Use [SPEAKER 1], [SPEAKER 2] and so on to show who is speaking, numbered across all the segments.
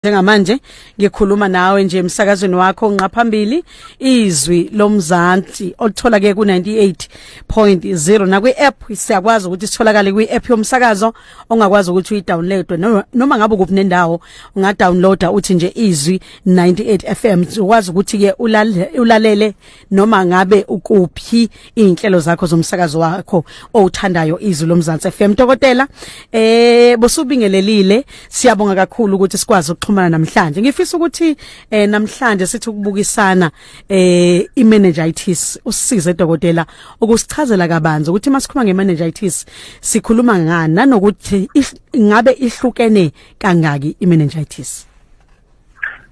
[SPEAKER 1] Njengamanje ngikhuluma nawe nje emsakazweni wakho ngaphambili izwi lomzansi olithola ke ku 98.0 na kwi app siyakwazi ukuthi sitholakale kwi app yomsakazo ongakwazi ukuthi uyidownload noma ngabe kuphi nendawo ungadownloada uthi nje izwi 98 FM ukwazi ukuthi ke ulalele noma ngabe ukuphi inhlelo zakho zomsakazo wakho owuthandayo izwi lomzansi FM Dokotela bosubingelelile siyabonga kakhulu ukuthi sikwazi ukuxhumana namhlanje ngifisa ukuthi namhlanje sithi ukubukisana imeningitis usisize Dokotela ukusichazela kabanzi ukuthi masikhuluma ngemeningitis sikhuluma ngani nanokuthi ingabe ihlukene kangaki imeningitis.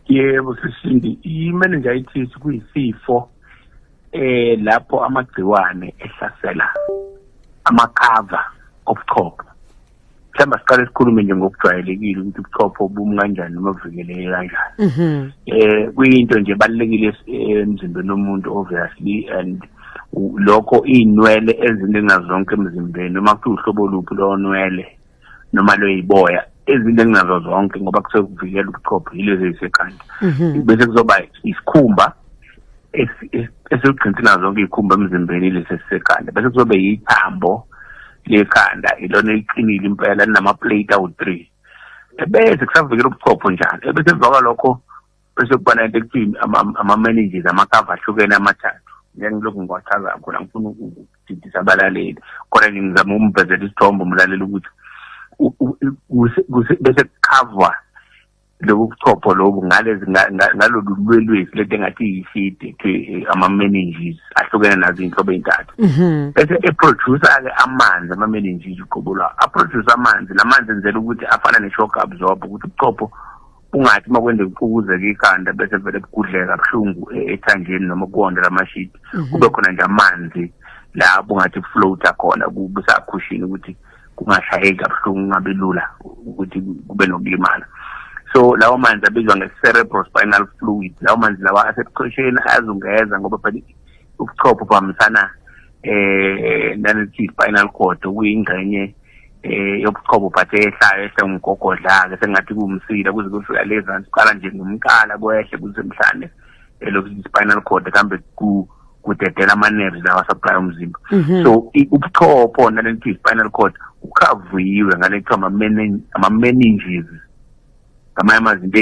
[SPEAKER 2] Yebo sisindi imeningitis kuyisifo lapho amagciwane ehlasela amakava obuchopho. Mhlawumbe siqale sikhulume nje ngokujwayelekile ukuthi ubuchopho bumi kanjani noma buvikeleke kanjani. Kuyinto nje balekile emzimbeni womuntu obviously and lokho inwele eziningi zonke emzimbeni noma kuthi uhlobo luphi lonwele noma loyiboya eziningi nazo zonke ngoba kusekuvikela ubuchopho yilezo ezisekhanda. Bese kuzoba isikhumba esikuqinisa zonke izikhumba emzimbeni lesi esisekhanda bese kuzobe yithambo lekhanda ilona iqinile impela linama-plate awu-3 bese kusavikela ubuchopho njalo bese emva kwalokho bese kuba into ekuthini ama-meninges amakava ahlukene amathathu ngilokhu ngiwachaza khona ngifuna ukudidisa abalaleli khona nje ngizama umvezela isithombe umlaleli ukuthi bese kukhava lobu buchopho lobu ngalolu lwelwesi lento engathi yishidi ama-meninges ahlukene nazo inhlobo ey'ntathu bese eproducer-ke amanzi ama-meninges uqobulwa aproduce amanzi lamanzi enzela ukuthi afana ne-shock absorber ukuthi ubuchopho ungathi uma kwende ukuze-ke ikhanda bese vele kugudleka buhlungu ethanjeni noma kuwonde lamashidi kube khona nje amanzi la bungathi floata khona busakhushini ukuthi kungashayeki kabuhlungu kungabe lula ukuthi kube nokulimala. So lawo manzi abizwa nge-cerebrospinal fluid lawo manzi lawa asebuchosheni ayazungeza ngoba phela ubuchopho buhambisana nanokuthi spinal cord kuyingxenye yobuchopho but ehlayo ehle umgogodla-ke sengathi kuwumsila kuze kufika lezansi kuqala nje ngomkala kwehle kusemhlane lokhu spinal cord kambe kudedela ama-nerves lawa supply umzimba. So ubuchopho nanokuthi spinal cord ukhaviwe ngale kuthiwa ama-meninges ngamanye amazinto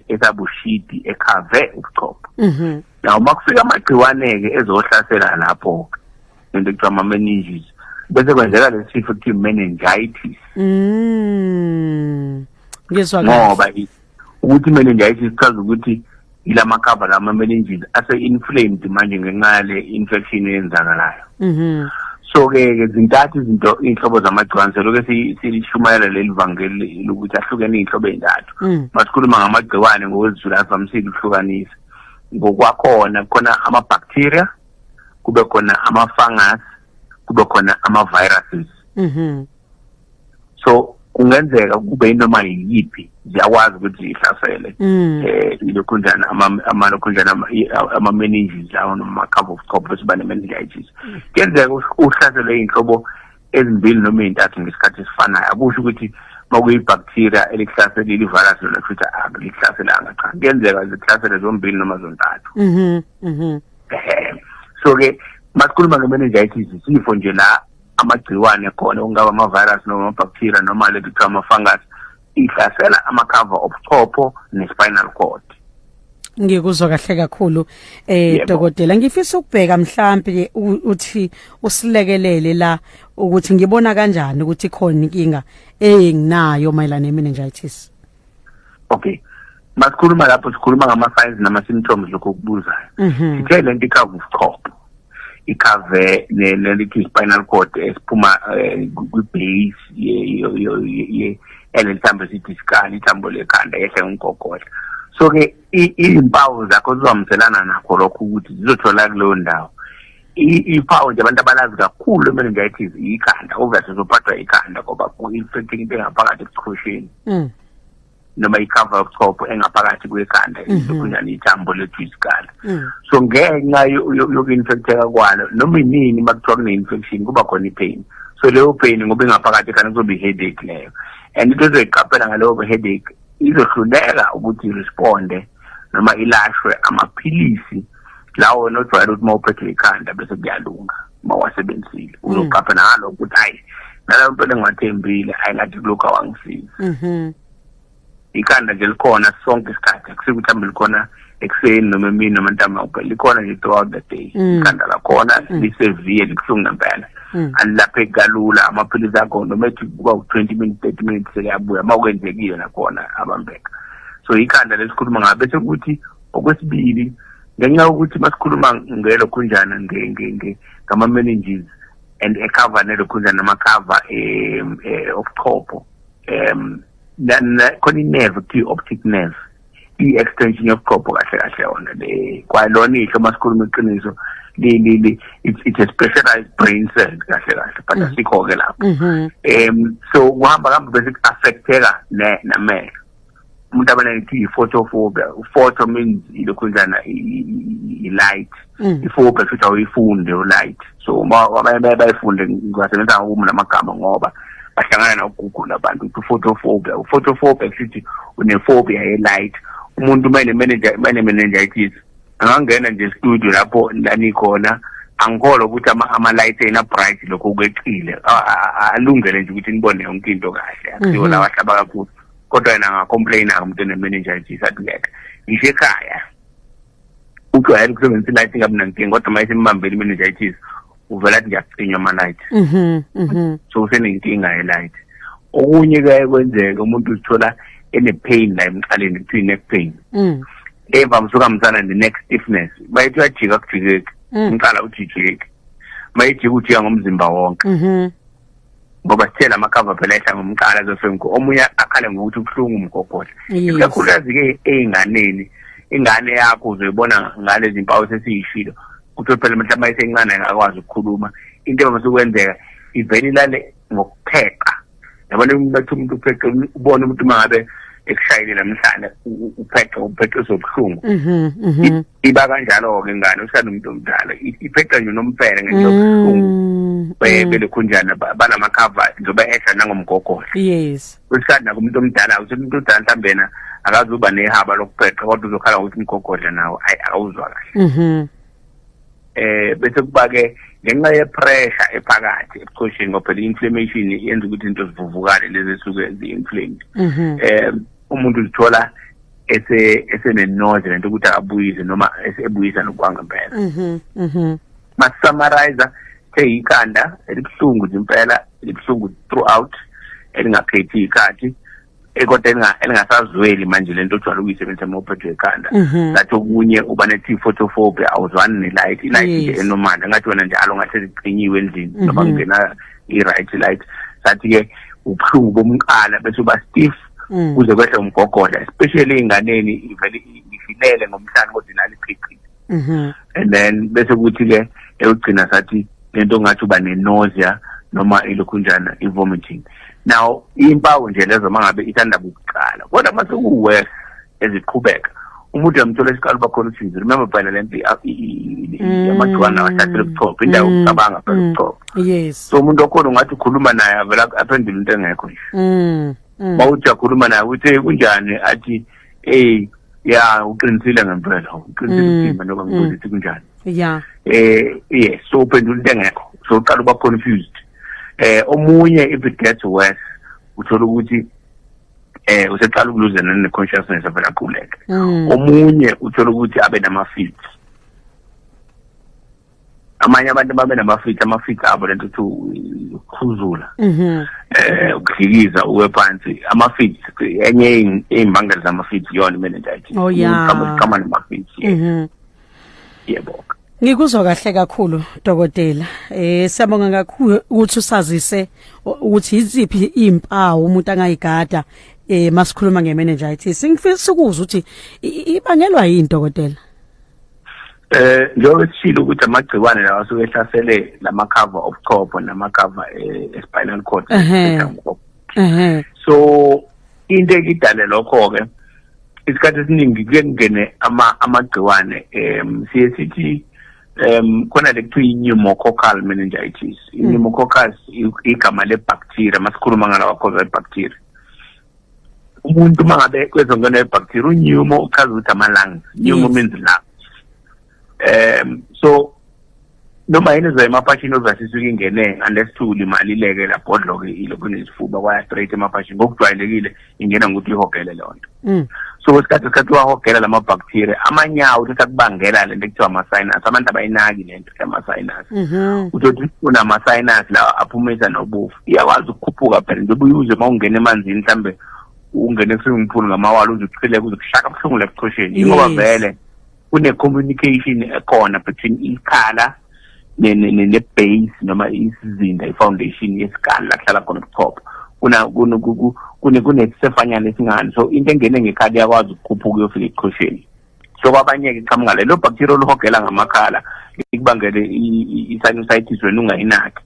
[SPEAKER 2] esabushidi ekhave ubuchopho. Now makufika amagciwane-ke ezohlasela lapho into ekuthiwa ama-meninges bese kwenzeka lesi sifo kuthiwa meningitis.
[SPEAKER 1] Ngizwa
[SPEAKER 2] ngoba ukuthi meningitis kuchaza ukuthi ila makhava lama-meninges ase-inflamed manje ngenxa yale infection eyenzakalayo. So-ke zintathu izinto iy'nhlobo zamagciwane selokhu silishumayela leli vangeli lokuthi ahlukene iy'nhlobo ey'ntathu. Masikhuluma ngamagciwane ngokwezulu avamisile ukuhlukanisa ngokwakhona khona ama-bacteria kube khona ama-fungus kube khona ama-viruses. So kungenzeka kube inoma yiphi ziyakwazi ukuthi ihlasele lokhunjana ama-meninges lawo noma amakhava obuchopho bese bane-meningitis. Kuyenzeka uhlaselwe iy'nhlobo ezimbili noma ey'ntathu ngesikhathi esifanayo akusho ukuthi makuyibacteria elikuhlaselile ivirus lona futhi akulikuhlaselanga cha kuyenzeka zikuhlasele zombili noma zontathu. So-ke masikhuluma nge-meningitis isifo nje la amagciwane khona okungaba ama-virus noma ama-bacteria noma le kuthiwa ama-fungus ihlasela amakhava obuchopho ne-spinal cord.
[SPEAKER 1] Ngikuzwa kahle kakhulu Dokotela ngifisa ukubheka mhlambi uthi usilekelele la ukuthi ngibona kanjani ukuthi khona inkinga enginayo mayelana ne-meningitis.
[SPEAKER 2] Okay masikhuluma lapho sikhuluma ngama-signs nama-symptoms lokho kubuzayo. Sithe lento ikhava ubuchopho ikhave nelithi spinal cord esiphuma kwi-base elithambo esithi ithambo lekhanda yehle ngomgogodla. So-ke izimpawu zakho zizamselana nakho lokho ukuthi zizothola kuleyo ndawo. Iphawu nje abantu abalazi kakhulu meningitis ikhanda obviously uzophathwa ikhanda ngoba ku-infecting into engaphakathi ebuchosheni noma ikhava ubuchopho engaphakathi kwekhanda lokhunjani ithambo lethu isikala. So ngenxa yoku-infecteka kwalo noma inini makuthiwa kune-infection kuba khona i-pain. So leyo pain ngoba ingaphakathi ekhanda kuzoba i-headache leyo and into ezoyiqaphela ngaleyo headache izohluleka ukuthi responde noma ilashwe amaphilisi lawo nojwayele ukuthi mawuphethwe ikhanda bese kuyalunga mawasebenzile uzoqapha nalo ukuthi hayi nalo mpela engathembile ayingathi kulokho awangisiza ikhanda nje likhona sonke isikhathi akusikuthi mhlawumbe likhona ekseni noma emini noma ntambama kuphela likhona nje throughout the day ikhanda lakhona lisevere libuhlungu ngempela alilapheki kalula amaphilisi akho noma ethi kuba 20 minutes 30 minutes seliyabuya mawukwenzekile nakhona abambeka so ikhanda lesikhuluma ngabe bese ukuthi okwesibili ngenxa yokuthi masikhuluma ngelo kunjana ngama meninges and cover nelo kunjana nama cover obuchopho khona nerve the optic nerve i-extension yobuchopho kahle kahle yona le kwalona ihlo masikhuluma iqiniso it's a specialized brain cell kahle kahle but asikho ke lapho so kuhamba bese affecteka namehlo umuntu abanethi photophobia photo means ilokhunjana i-light iphobia futhi awuyifunde u-light so abanye bayifunde ngiwasebenza ngokumu namagama ngoba bahlangana noGoogle abantu ukuthi photophobia futhi unephobia ye-light umuntu mane meningitis angangena nje studio lapho lani khona angikholwa ukuthi ama-light ena bright lokho kweqile alungele nje ukuthi nibone yonke into kahle akusiwo lawa hlaba kakhulu kodwa yena ngacomplain umuntu onemeningitis athi ngeke ngisho ekhaya ujwayele ukusebenzisa i-light ngabe nankinga kodwa mayise mbambele i-meningitis uvela athi ngiyacinywa ama-light so usenenkinga ye-light okunye ke kwenzeka umuntu uzithola ene-pain la emqaleni kuthiwa i-neck pain evamise ukuhambisana ne-neck stiffness bayithi uyajika kujikeki umqala ujijeki mayijika ujika ngomzimba wonke ngoba sithela amakhava phela ehla ngomqala zofenko omunye akhale ngokuthi ubuhlungu umgogodla ikakhulukazi-ke ey'nganeni ingane yakho uzoyibona ngalezi mpawu sesiyishilo ukuthi phela mhlawumbe mayisencane engakwazi ukukhuluma into evamise ukwenzeka ivele ilale ngokupheqa yabona umuntu upheqa ubone umuntu mangabe ekushayile namhlanje upheqa sobuhlungu iba kanjalo-ke ingane usana umuntu omdala ipheqa nje nomfele ngento yobuhlungu bele khunjana banamakhava njengoba ehla nangomgogodla
[SPEAKER 1] yes
[SPEAKER 2] kwesikhathi nako umuntu omdala ukuthi umuntu omdala mhlawumbe yena akazuba nehaba lokupheqa kodwa uzokhala ngokuthi umgogodla nawo awuzwa kahle bese kuba-ke ngenxa ye-pressure ephakathi ebuchosheni ngoba phela i-inflammation yenza ukuthi into zivuvukale lezi esuke zi-inflamed umuntu uzithola esenenoze lento ukuthi akabuyise noma esebuyisa nokwangempela masummarize ikhanda elibuhlungu impela elibuhlungu throughout elingakhethi ikhathi kodwa elingasazweli manje lento ojwayele ukuyisebenzisa uma uphethwe ikhanda lathi okunye uba ne-photophobia awuzwani ne-light i-light nje enormal engathi wena njalo ngathi ziqinyiwe endlini noma kungena i-right light sathi-ke ubuhlungu bomqala bese uba stiff kuze kwehle umgogodla especially ey'nganeni ivele ifilele ngomhlane kodwa inalo iqhiqhiqi and then bese kuthi-ke ekugcina sathi lento ngathi uba ne-nausea noma ilokhunjana i-vomiting now impawu nje lezo mangabe ithanda ukuqala kodwa mase kuworse eziqhubeka umuntu uyamthola esikalo bakhona usizo remember phela lento amagciwane awahlasela ubuchopho indawo yokucabanga phela ubuchopho
[SPEAKER 1] yes
[SPEAKER 2] so umuntu okhona ungathi ukhuluma naye avela aphendule into engekho nje mawuthi uyakhuluma naye uthi kunjani athi ya uqinisile ngempela uqinisile ukuthi noma ngibuza ukuthi kunjani
[SPEAKER 1] yeah
[SPEAKER 2] yes so uphendula into engekho so uqala uba confused omunye if it gets worse uthola ukuthi useqala ukuluza ne-consciousness avela quleka omunye uthola ukuthi abe nama-fits amanye abantu babe nama-fits ama-fits abo lento ukuthi ukukhuzula ukudlikiza uwe phansi ama-fits enye iy'mbangela zama-fits yona i-meningitis qama nama-fits yebo
[SPEAKER 1] ngikuzwa kahle kakhulu dokotela siyabonga kakhulu ukuthi usazise ukuthi iziphi impawu umuntu angayigada masikhuluma ngemeningitis ngifisa ukuzwa ukuthi ibangelwa yini dokotela
[SPEAKER 2] njengoba sishilo ukuthi amagciwane lawa asuke ehlasele lamakhava obuchopho namakhava espinal cord so into ekidale lokho-ke isikhathi esiningi kuye kungene amagciwane siye sithi khona le kuthiwa i-pneumococcal meningitis i-pneumococcal igama le-bacteria masikhuluma ngalawa cause bacteria umuntu mangabe kwezongena bacteria pneumo uchaza ukuthi ama-lungs. Pneumo means lung. So noma yini emapashini ozasisuke ingene unless thuli malileke la bodlo ke ilokho nesifuba kwaya straight emapashini ngokujwayelekile ingena ngokuthi ihogele lonto. So isikhathi wahogela lama bacteria amanyawo ukuthi akubangela lento ekuthiwa ama-sinus abantu abayinaki lento ama-sinus uthi unama sinus la aphumisa nobufu iyakwazi ukukhuphuka phela nje ubuyuze mawungena emanzini mhlambe ungene swimming pool ngamawala uzochileka uzokushaka kuhlungu lebuchosheni ingoba vele kune communication ekhona between ikhala ne base noma isizinda ifoundation yesikhala la kuhlala khona top kune sefanyana esingani so into engene ngekhali yakwazi ukukhuphuka yofika ebuchosheni so kwabanye ke qhamuka lelo bacteria lohogela ngamakhala ikubangele i-sinusitis wena ungayinaki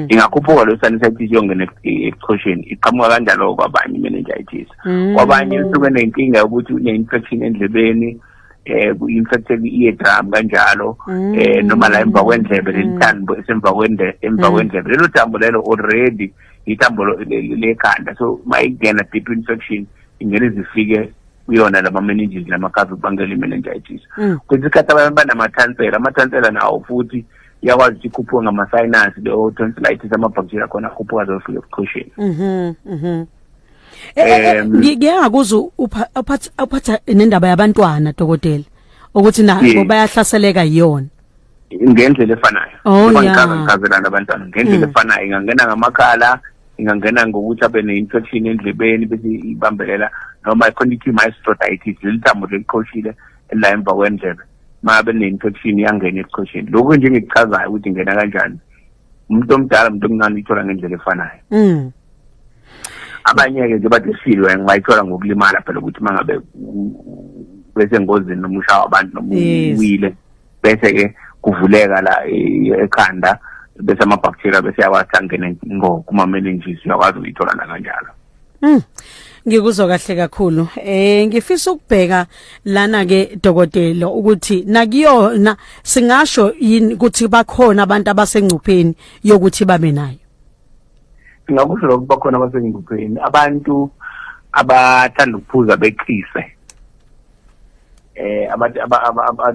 [SPEAKER 2] ingakhuphuka lo sinusitis yongena ebuchosheni iqhamuka kanjalo kwabanye meningitis kwabanye usuke nenkinga ukuthi une-infection endlebeni ku-infected eardrum kanjalo noma la emva kwendlebe lelithambo esemva kwendlebe lelo thambo lelo already ithambo lekhanda so mayingena deep infection ingene zifike kuyona lama meninges namakazi ubangela meningitis kwesikhathi abantu banama-tonsils ama-tonsils nawo futhi iyakwazi ukuthi ikhuphuke ngama-sinus le tonsillitis ama-bacteria khona akhuphuka zofika ebuchosheni
[SPEAKER 1] ngiyakuza uphatha nendaba yabantwana dokotela ukuthi nabo bayahlaseleka yiyona
[SPEAKER 2] ngendlela efanayo ngikhazelana abantwana ngendlela efanayo ingangena ngamakhala ingangena ngokuthi abe ne-infection endlebeni bese ibambelela noma i-chronic mastocytitis lelithambo leliqoshile la emva kwendlebe mabe ne-infection iyangena ebuchosheni lokhu nje ngikuchazayo ukuthi ingena kanjani umuntu omdala umuntu omncane ithola ngendlela efanayo abanye-ke nje bathi sifile ngayithola ngokulimala phela ukuthi mangabe bese engozini noma ushawa abantu noma uwile bese-ke kuvuleka la ekhanda bese ama-bacteria bese yakwazi angene kuma-meninges uyakwazi ukuyithola nakanjalo
[SPEAKER 1] ngikuzwa kahle kakhulu ngifisa ukubheka lana ke dokotela ukuthi nakuyona singasho yini ukuthi bakhona abantu abasengcupheni yokuthi babe nayo
[SPEAKER 2] ngakusho lokho bakhona abasengcupheni abantu abathanda ukuphuza beqise abantu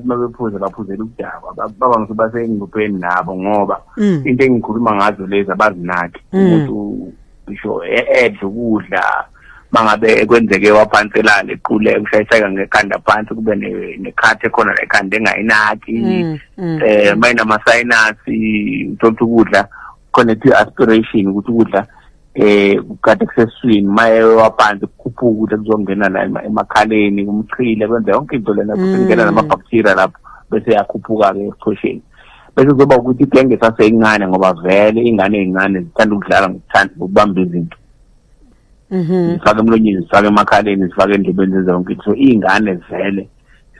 [SPEAKER 2] mabephuza baphuzela ukudakwa baba ngisebasengcupheni nabo ngoba into engikhuluma ngazo lezi abazinaki umuntu ngisho edle ukudla mangabe kwenzeke waphanselana equle ushayiseka ngekhanda phansi kube nekhathi khona la ekhanda engayinaki mayinama-sinus uthola ukudla connect aspiration ukuthi ukudla ukade kuseswini maye waphansi kukhuphuka ukuthi kuzongena la emakhaleni kumchile kwenza yonke into lena kusengena nama-bacteria lapho bese yakhuphuka-ke ebuchosheni bese kuzoba ukuthi igenge saseyincane ngoba vele ingane ey'ncane zithanda ukudlala ngokubamba izinto zifake emlonyeni zifake emakhaleni zifake endlebeni zonke so iy'ngane vele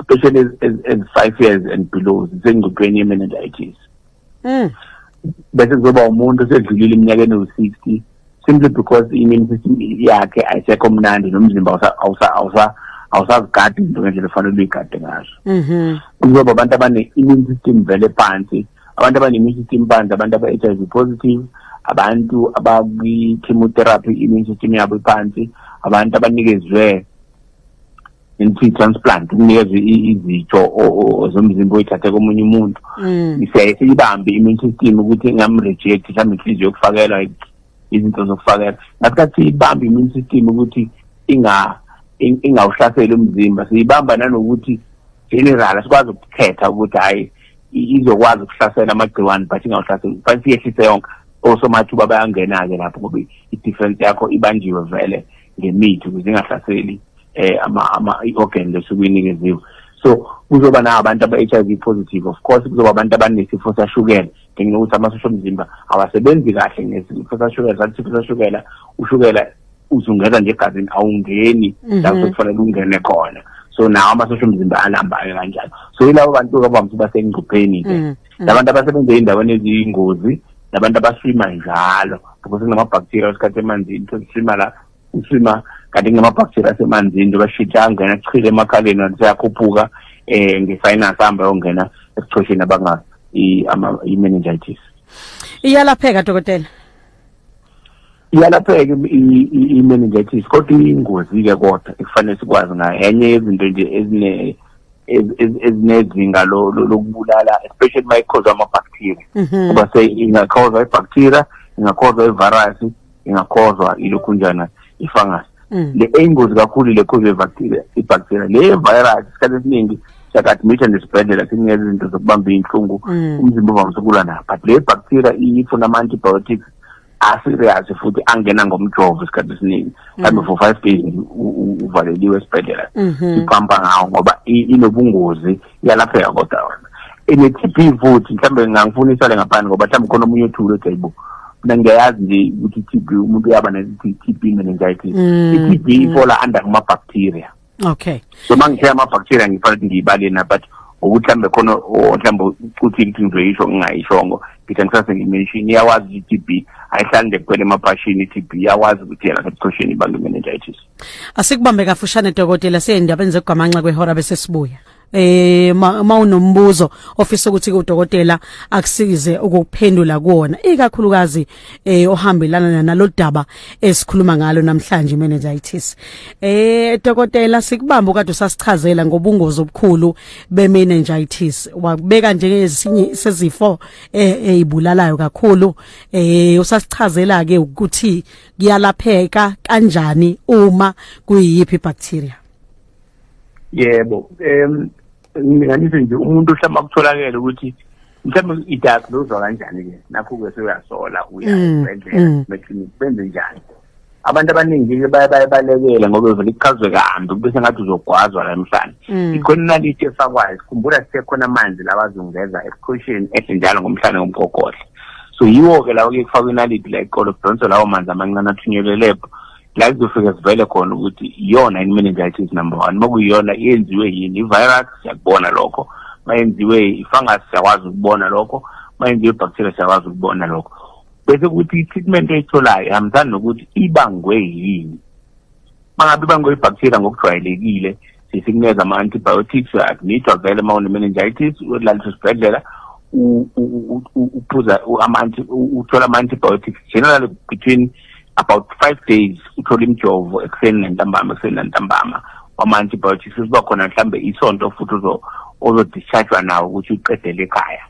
[SPEAKER 2] especially as 5 years and below zisengcupheni ye-meningitis bese kuzoba umuntu osedlulile eminyakeni ewu-60 simply because i-immune system yakhe ayisekho mnandi nomzimba awusazigadi into ngendlela efanele uyigade ngazo kuzoba abantu abane-immune system vele phansi abantu abane-immune system phansi abantu aba-HIV positive abantu abakwi-chemotherapy i-immune system yabo phansi abantu abanikezwe transplant ukunikezwe izitho zomzimba oyithathe komunye umuntu siyibambe i-immune system ukuthi ingamreject mhlawumbe inhliziyo yokufakelwa izinto zokufakela ngasikhathi siyibambe i-immune system ukuthi ingawuhlaseli umzimba siyibamba nanokuthi general asikwazi ukukhetha ukuthi hayi izokwazi ukuhlasela amagciwane but ingawuhlaseli fanele siyehlise yonke osomathuba bayangena-ke lapho ngoba i-defense yakho ibanjiwe vele ngemithi ukuze ingahlaseli i-organ lesuke uyinikeziwe so kuzoba na abantu aba-HIV positive of course kuzoba abantu abanesifo sashukela ngenxa yokuthi amasosha omzimba awasebenzi kahle ngesifo sashukela sathi isifo sashukela ushukela uzungeza nje egazini awungeni lapho kufanele ungene khona so nawo amasosha omzimba alambayo kanjalo so yilabo bantu abavamisa basengcupheni-ke labantu abasebenza ey'ndaweni eziyingozi nabantu abaswima njalo because kunama-bacteria esikhathi emanzini uswima la uswima kanti kunama-bacteria asemanzini bashitsha angena kuchile emakhaleni seyakhuphuka nge-sinus hamba yongena ebuchosheni abanga i-meningitis
[SPEAKER 1] iyalapheka dokotela
[SPEAKER 2] iyalapheka i-meningitis kodwa ingozi ke kodwa ekufanele sikwazi ngayo enye yezinto nje ezinezinga lokubulala especially mayikhoza ama-bacteria ngoba ingakhozwa i-bacteria ingakhozwa i-virus ingakhozwa ilokhunjana i-fungus le eyingozi kakhulu le cause i-bacteria le virus isikhathi esiningi siyaka-admitha nesibhedlela sinikeza izinto zokubamba iy'nhlungu umzimba uvamsukulwa nayo but le bacteria ifuna ama-antibiotics aserious futhi angena ngomjovo isikhathi esiningi mhlawumbe for 5 days uvaleliwe esibhedlela iphampa ngawo ngoba inobungozi iyalapheka kodwa yona ine-TB futhi mhlawumbe ngangifunisa le ngaphandle ngoba mhlawumbe khona omunye othulo eThebu mina ngiyayazi nje ukuthi i-TB umuntu uyaba ne-TB meningitis i-TB ifola under kuma-bacteria
[SPEAKER 1] okay
[SPEAKER 2] so mangithe ama-bacteria ngifana ukuthi ngiyibalena but ukuthi mhlawumbe khona mhlawumbe ukuthi ngizoyisho ngingayishongo ngithi ngisase ngimention iyawazi i-TB ayihlali nje kuphela emapashini i-TB iyawazi ukuthi yena sebuchosheni ibanga i-meningitis.
[SPEAKER 1] Asikubambe kafushane dokotela seyindabeni zegamanxa kwehora bese sibuya. Mawunombuzo ofisa ukuthi udokotela akusize ukuphendula kuona ikakhulukazi ohambelana nalodaba esikhuluma ngalo namhlanje meningitis. Dokotela sikubamba ukade usasichazela ngobungozi obukhulu bemeningitis wakubeka njengezinye sezifo ezibulalayo kakhulu usasichazela ke ukuthi kuyalapheka kanjani uma kuyiphi bacteria.
[SPEAKER 2] Yebo nginganise nje umuntu uhlama kutholakala ukuthi mhlawumbe i-diagnose kanjani ke nakho ke seyasola uya esibhedlela beclinic benze njani abantu abaningi ke bayabalekela ngoba vele ichazwe kambi bese ngathi uzogwazwa la emhlanje ikhona list efakwayo sikhumbula sisekhona amanzi labazungeza exclusion esenjalo ngomhlanje ngomgogodla so yiwo ke lawo ke kufakwa inaliti la iqolo bronzo lawo manzi amancane athunyelelelebo la kuzofika sivele khona ukuthi iyona i-meningitis number 1 makuyiyona yenziwe yini i-virus siyakubona lokho mayenziwe i-fungus siyakwazi ukubona lokho mayenziwe i-bacteria siyakwazi ukubona lokho bese ukuthi i-treatment eyitholayo ihambisana nokuthi ibangwe yini mangabe ibangwe i-bacteria ngokujwayelekile sikunikeza ama-antibiotics uyakunithwa vele ma une-meningitis ulalisa esibhedlela uphuza uthola ama-antibiotics generally between about 5 days uthola imjovo ekuseni nantambama wama-antibiotics uba khona mhlambe isonto futhi ozodischargewa nawo ukuthi uqedele ekhaya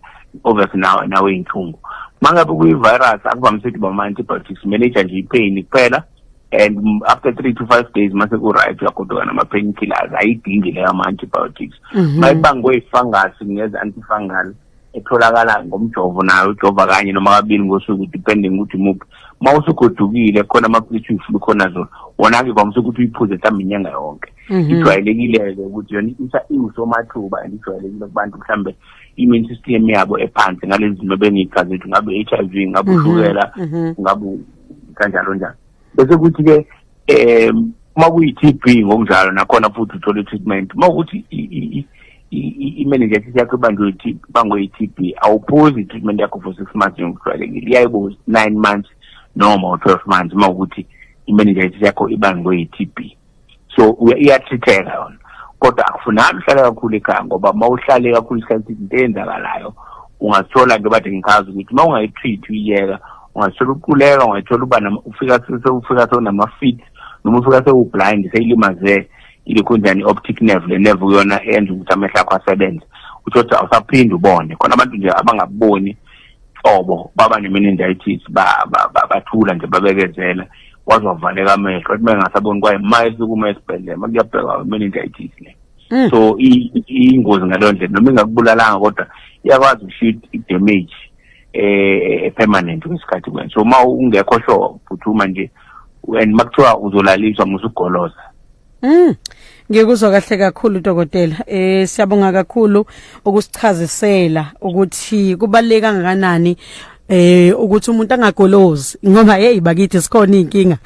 [SPEAKER 2] obviously nawe inhlungu mangabe kuyi-virus akuvamise ukuthi bama-antibiotics manage nje ipain kuphela and after 3 to 5 days mase ku-right uyagodoka nama-painkillers ayidingi leyo ama-antibiotics mayibangwe i-fungus ngeza antifungal etholakala ngomjovo nayo ujova kanye noma kabili ngosuku depending ukuthi muphi mawusugodukile khona amaphilisi ufuna khona zona wona ke kwamse ukuthi uyiphuze mhlawumbe inyanga yonke ijwayelekile ukuthi yona iwusomathuba and ijwayelekile kubantu mhlawumbe immune system yabo ephansi ngalezi zinto bengichaza ukuthi ngabe HIV ngabe ushukela ngabe kanjalo njalo bese kuthi ke makuyi-TB ngokunjalo nakhona futhi uthola i-treatment mawukuthi i-meningitis yakho bangwe i-TB awuphuzi i-treatment yakho for 6 months ngokujwayelekile iyayibo 9 months noma 12 months mawukuthi i-meningitis yakho ibangwe i-TB so iyatreateka yona kodwa akufunani uhlale kakhulu ekhaya ngoba mawuhlale kakhulu isikhathi into eyenzakalayo ungathola ke bathi ngikhazi ukuthi ma ungayitreat uyiyeka ungathola uquleka ungathola uba ufika sonama-feet noma ufika sewublind seyilimaze ilekhunjani optic nerve le nerve yona eyenza ukuthi amehlo akho asebenze uthi awusaphinde ubone khona abantu nje abangaboni obo baba ne-meningitis bathula nje babekezela waze wavaleka amehlo athi bengasaboni kwaye mayesukuma esibhedlela makuyabheka i-meningitis le so iyingozi ngaleyo ndlela noma ingakubulalanga kodwa iyakwazi ukushiya i-damage permanent kwesikhathi kwena so ma ungekho sure phuthuma nje and makuthiwa uzolaliswa musugoloza.
[SPEAKER 1] Ngikuzwa kahle kakhulu dokotela. Siyabonga kakhulu ukusichazisela ukuthi kubaleka kangakanani ukuthi umuntu angagolozi ngoba bakithi sikhona inkinga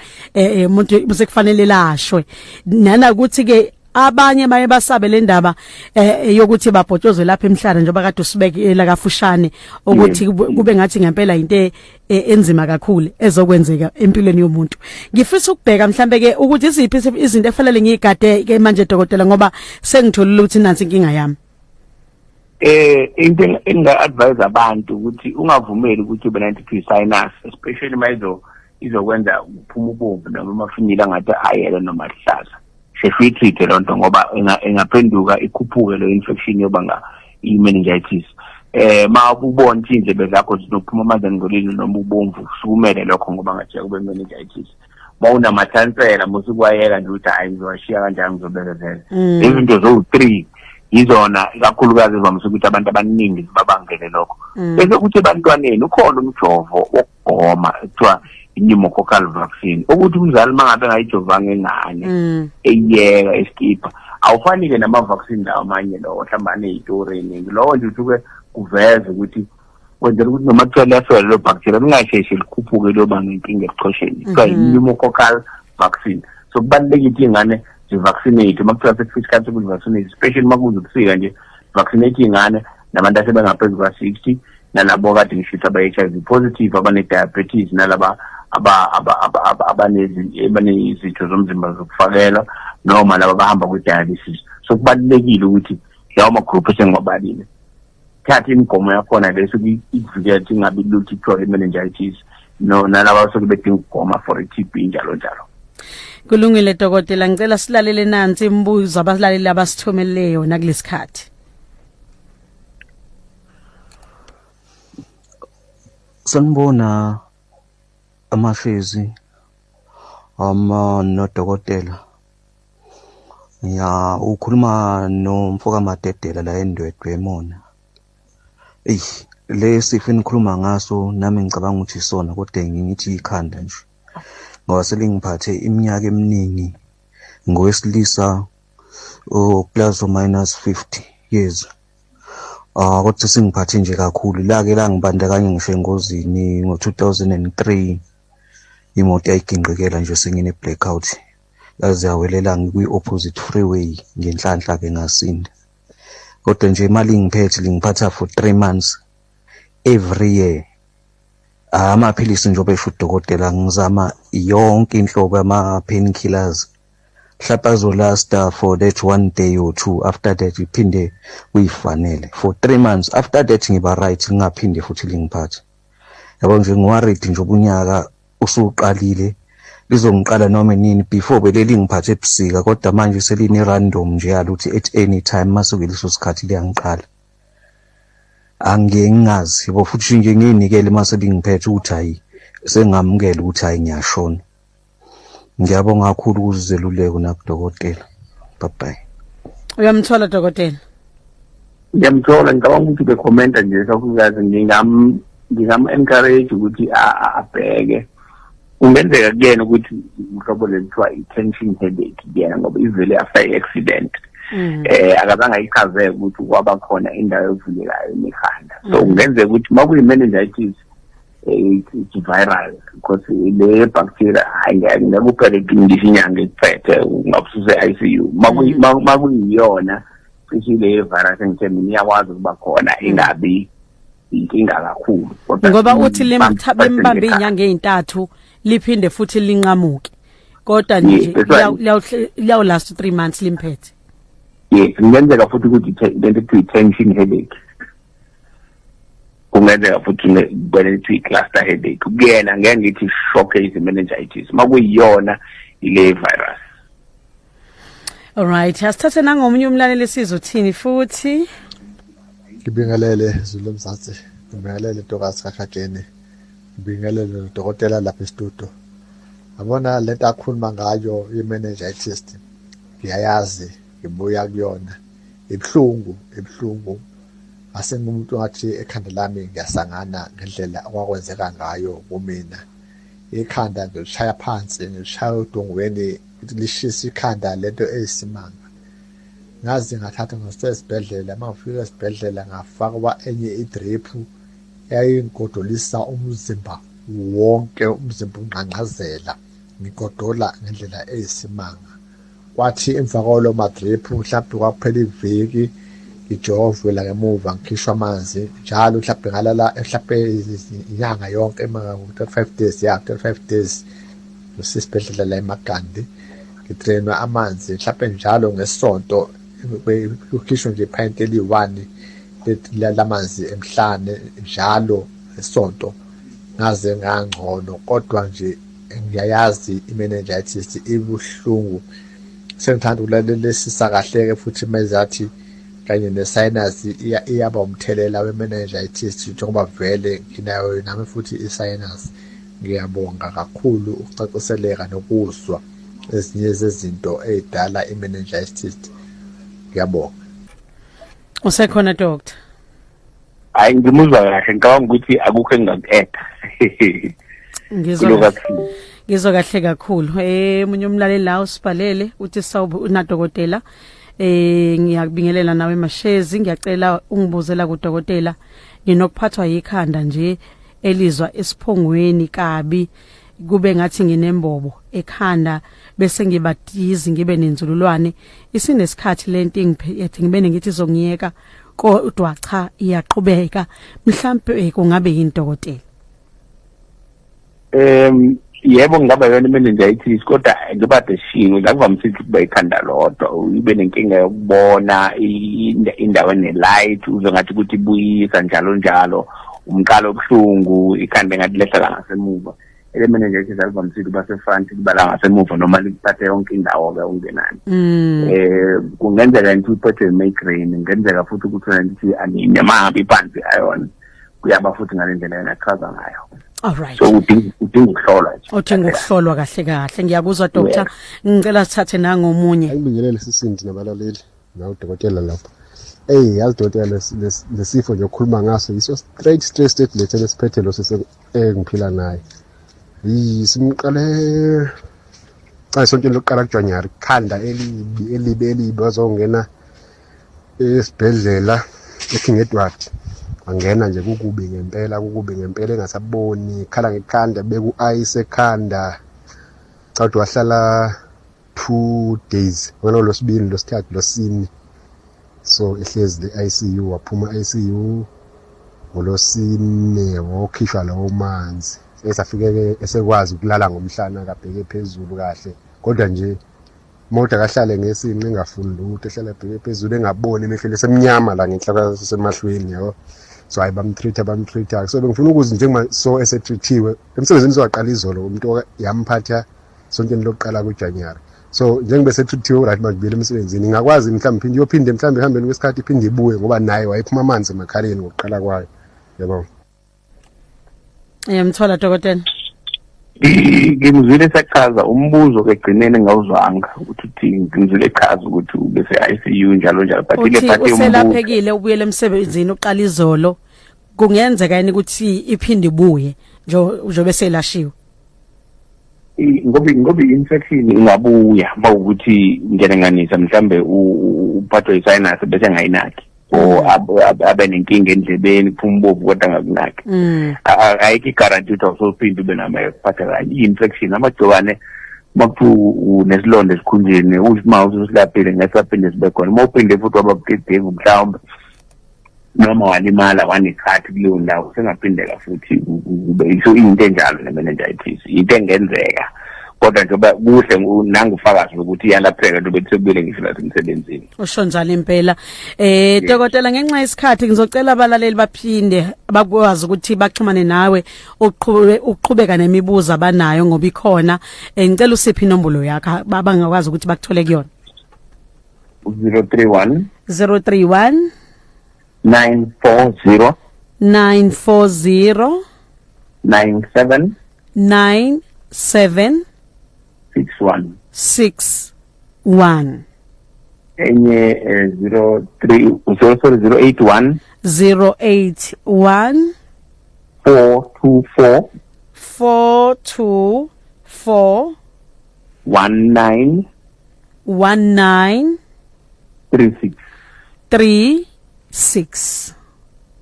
[SPEAKER 1] umuntu usekufanele lashwe nana ukuthi ke abanye baye basabe le ndaba yokuthi babhotshozwe lapha emhlanje njengoba kade usibekela kafushane ukuthi kube ngathi ngempela into enzima kakhulu ezokwenzeka empilweni yomuntu. Ngifisa ukubheka mhlambe ke ukuthi iziphi izinto efanele ngigade ke manje dokotela ngoba sengitholile ukuthi nansi inkinga yami. Into enga-advise abantu ukuthi ungavumeli ukuthi ube nanti sinus especially mayizo
[SPEAKER 2] izokwenza uphuma ubomvu noma amafinyila ngathi ayela noma lihlaza sefuyitreat lonto ngoba engaphenduka ikhuphuke lo infection yobanga i-meningitis ma ubona ukuthi indlebe zakho zinophuma amanzi angcolile noma ubomvu sukumele lokho ngoba ngathi kube meningitis mawunamachansela musukwayeka nje ukuthi hayi ngizowashiya kanjani ngizobekezela izinto zo3 izona kakhulukazi evamise ukuthi abantu abaningi babangele lokho bese ukuthi ebantwaneni ukhona umjovo wokugoma ekuthiwa i-pneumococcal vaccine ukuthi umzali mangabe ngayijovanga engane eyeka eskipa awufanike nama-vaccine lawo amanye lawo hlambane iyitori eningi lowo nje uthi kuveze ukuthi kwenzela ukuthi noma kuthiwa liyafela lo bacteria lingasheshe likhuphuke liyobanga inkinga ebuchosheni kuthiwa i-pneumococcal vaccine so kubalulekile ukuthi iy'ngane zivaccinate uma kuthiwa sekufika isikhathi sokuthi vaccinate especially uma kuze ubusika nje vaccinate iy'ngane nabantu asebengaphezu kwa-60 nalabo kade ngisho aba-HIV positive abane-diabetes nalaba abanezitho zomzimba zokufakela noma laba abahamba kwi-dialysis so kubalulekile ukuthi lawo magroup esengiwabalile thatha imigomo yakhona leso ikuvikela ukuthi ingabi lutho kuthiwa i-meningitis nalaba basuke bedinga ukugoma for i-TB njalo njalo.
[SPEAKER 1] Kulungile dokotela, ngicela silalele nansi imibuzo abalaleli abasithumelele yona kulesikhathi.
[SPEAKER 3] Sanibona amashezi nodokotela. Ya ukhuluma nomfoka Madedela la eNdwedwe eMona. Le sifo enikhuluma ngaso nami ngicabanga ukuthi isona kodwa ngithi ikhanda nje. Ngoba selingiphathe iminyaka eminingi ngowesilisa plus or minus 50 years. Kodwa singiphathe nje kakhulu lake la ngibandakanye ngisho engozini ngo2003 imoto yayiginqikela nje sengine blackout yaze yawelela ngikwi-opposite freeway ngenhlanhla ke ngasinda. Kodwa nje imali ngiphatha for 3 months every year. Amaphilisi nje obesho udokotela ngizama yonke inhlobo yama painkillers hlapa zolasta for that one day or two after that iphinde uyifanele for 3 months after that ngiba right ngingaphinde futhi lingiphathe. Yabo nje ngiworried nje ubunyaka usuqalile lizongiqala noma nini before beleli ngiphathe ebusika kodwa manje seline random nje yaluthi at any time masuke leso sikhathi liyangiqala. Angengazi bo futhi nje ngiyinikele mase bingiphethe ukuthi hayi sengamukela ukuthi hayi ngiyashona. Ngiyabonga kakhulu ukuzeluleko nakudokotela. Bye bye.
[SPEAKER 1] Uyamthola dokotela?
[SPEAKER 2] Ngiyamthola ngicabanga ukuthi bekhomenta nje kakhulukazi ngingam-encourage ukuthi abheke kungenzeka kuyena ukuthi uhlobo lelithiwa i-tension headache kuyena ngoba ivele after i-accident akazange ayichazeke ukuthi kwaba khona indawo evulekayo ekhanda so kungenzeka ukuthi uma kuyi-meningitis it's viral because le bacteria ngeke kuphele ngisho inyanga ekuphethe ungabususe ICU ma kuyiyona cishe le virus engithemini iyakwazi ukuba khona ingabi inkinga kakhulu
[SPEAKER 1] ngoba uthi lemibambe inyanga ezintathu liphinde futhi linqamuke kodwa nje liyaw last 3 months limphethe.
[SPEAKER 2] Yes, kungenzeka futhi ukuthi lento tension headache kungenzeka futhi kwenye cluster headache kuyena ngeke ngithi shock case meningitis makuyiyona ile virus.
[SPEAKER 1] Alright, asithathe nangomunye umlaleli sizothini futhi.
[SPEAKER 4] Ngibingelele Zulu Mzansi, ngibingelele Dr. Kakajene, ngibingelele udokotela lapha estudio. Abona lento akhuluma ngayo i-meningitis ngiyayazi ngibuya kuyona ebhlungu asengumuntu ngathi ekhanda lami ngiyasangana ngendlela okwakwenzeka ngayo kumina ikhanda ngishaya phansi ngishaya udongweni lishisa ikhanda lento eyisimanga ngazi ngathatha ngosesibhedlela mangifika esibhedlela ngafakwa enye idrip yayingodolisa umzimba wonke umzimba unqanqazela ngigodola ngendlela eyisimanga kwathi emva kwalo madrip mhlawumbe kwaphela iviki ngijove la ngemuva ngikhishwa amanzi njalo mhlawumbe ngalala mhlawumbe inyanga yonke ema-35 days 35 days kusisibhedlela la eMagandi ngitrainwa amanzi mhlawumbe njalo ngesonto kukhishwa nje ipint eli-1 lamanzi emhlane njalo ngesonto ngaze ngangcono kodwa nje ngiyayazi i-meningitis ibuhlungu sengithanda ukulalela kahle ke futhi mezathi kanye ne-sinus iyaba umthelela we-meningitis njengoba vele nginayo nami futhi i-sinus. Ngiyabonga kakhulu ukucaciseleka nokuzwa ezinye zezinto ezidala i-meningitis. Ngiyabonga.
[SPEAKER 1] Usekhona doctor?
[SPEAKER 2] Hayi ngimuzwa kahle ngicabanga ukuthi akukho engingaku-add.
[SPEAKER 1] Ngizwa kahle kakhulu. Munye umlaleli la usibhalele uthi unadokotela. Ngiyakubingelela nawe Mashezi, ngiyacela ungibuzela kudokotela. Nginokuphathwa yikhanda nje elizwa esiphongweni kabi, kube ngathi nginembobo ekhanda bese ngibadizi ngibe nenzululwane. Isinesikhathi lento yathi ngibene ngithi izongiyeka kodwa cha iyaqhubeka. Mhlambe kungabe yini dokotela?
[SPEAKER 2] Yebo ngaba yona meningitis kodwa ngiba deshiwe la kuvamise ukuba ikhanda lodwa ibe nenkinga yokubona indawo ene-light uze ngathi ukuthi ibuyisa njalo umqalo obuhlungu ikhanda ngathi lehla ngasemuva. Ele meningitis alivamise ukuba sefront libala ngasemuva noma likuphathe yonke indawo ke ungenani. Kungenzeka nje uphethwe migraine, kungenzeka futhi ukuthi ngithi anemia mahambe phansi ayona kuyaba futhi ngalendlela engachaza ngayo.
[SPEAKER 1] Alright.
[SPEAKER 2] So udinga ukuhlolwa nje.
[SPEAKER 1] Udinga ukuhlolwa kahle. Ngiyakuzwa doctor. Ngicela sithathe nangomunye.
[SPEAKER 5] Ayibingelele sisindi nabalaleli nawe udokotela lapha. Yazi dokotela lesifo nje okhuluma ngaso yiso straight statement lesiphethe lo engiphila naye. Simqale isonto lokuqala kuJanuary khanda elibi bazongena esibhedlela eKing Edward. Angena nje kukubi ngempela engasaboni khala ngekhanda beku ice ekhanda cathi wahlala 2 days ngalo losibili losithathu losini so ehlezi le ICU waphuma ICU ngolosine wokhishwa lawo manzi esafike esekwazi ukulala ngomhlana kabheke phezulu kahle kodwa nje moda kahlale ngesini engafuni lutho ehlala bheke phezulu engaboni emehlele semnyama la ngenhlaka semahlweni yabo. So bamtreata so bengifuna ukuze njengoba so esetreatiwe emsebenzini sowaqala izolo umuntu yamphatha sontweni lokuqala kuJanuary so njengoba esetreatiwe right manje bile emsebenzini ngakwazi mhlawumbe iyophinde mhlawumbe ehambeni kwesikhathi iphinde ibuye ngoba naye wayephuma amanzi emakhaleni ngokuqala kwayo yabo.
[SPEAKER 1] Mthola dokotela.
[SPEAKER 2] Ngimzwile sechaza umbuzo kegcinene ngawuzwanga ukuthi ngimzwile echaza ukuthi bese ICU njalo but ile phathi umbuzo
[SPEAKER 1] uselaphekile ubuyele emsebenzini uqala izolo kungenzeka yini ukuthi iphinde ibuye njobe selashiwe?
[SPEAKER 2] Ngoba infection ingabuya mawukuthi ngenenganisa mhlambe uphathwe isinus bese ngayinaki o abe nenkinga endlebeni kuphuma ubovu kodwa ngakunaki. Ayikho guarantee ukuthi awusophinde ube namayephatha kanye i-infection amagciwane makuthu unesilonda esikhunjeni usimawuthi usilaphile ngesaphinde sibe khona mawuphinde futhi wababudedengu mhlawumbe noma walimala wanekhathi kuleyo ndawo sengaphindeka futhi kube iso into enjalo ne-meningitis into engenzeka kodwa njengoba kuhle nangufakazi ukuthi iyalapheka nto bethi sekubuyele ngisho emsebenzini.
[SPEAKER 1] Usho njalo impela. Dokotela ngenxa yesikhathi ngizocela abalaleli baphinde bakwazi ukuthi baxhumane nawe uqhubeka nemibuzo abanayo ngoba ikhona. Ngicela usiphi inombolo yakho abangakwazi ukuthi bakuthole kuyona.
[SPEAKER 2] 031 940 97 61 enye 081 424 1936.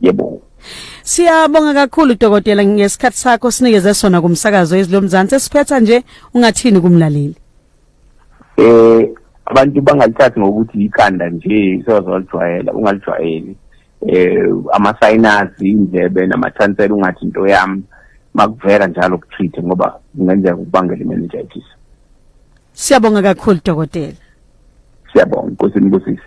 [SPEAKER 2] Yebo.
[SPEAKER 1] Siyabonga kakhulu dokotela ngesikhathi sakho sinikeze sona kumsakazo ezilomzansi esiphetha nje ungathini kumlaleli.
[SPEAKER 2] Abantu bangalithathi ngokuthi ikhanda nje sozwalijwayela ungalijwayeli. Ama-sinus indlebe nama-tonsils ungathi into yami makuvela njalo ukutreat ngoba kungenzeka ukubangela i-meningitis.
[SPEAKER 1] Siyabonga kakhulu dokotela.
[SPEAKER 2] Siyabonga, Nkosi nibusise.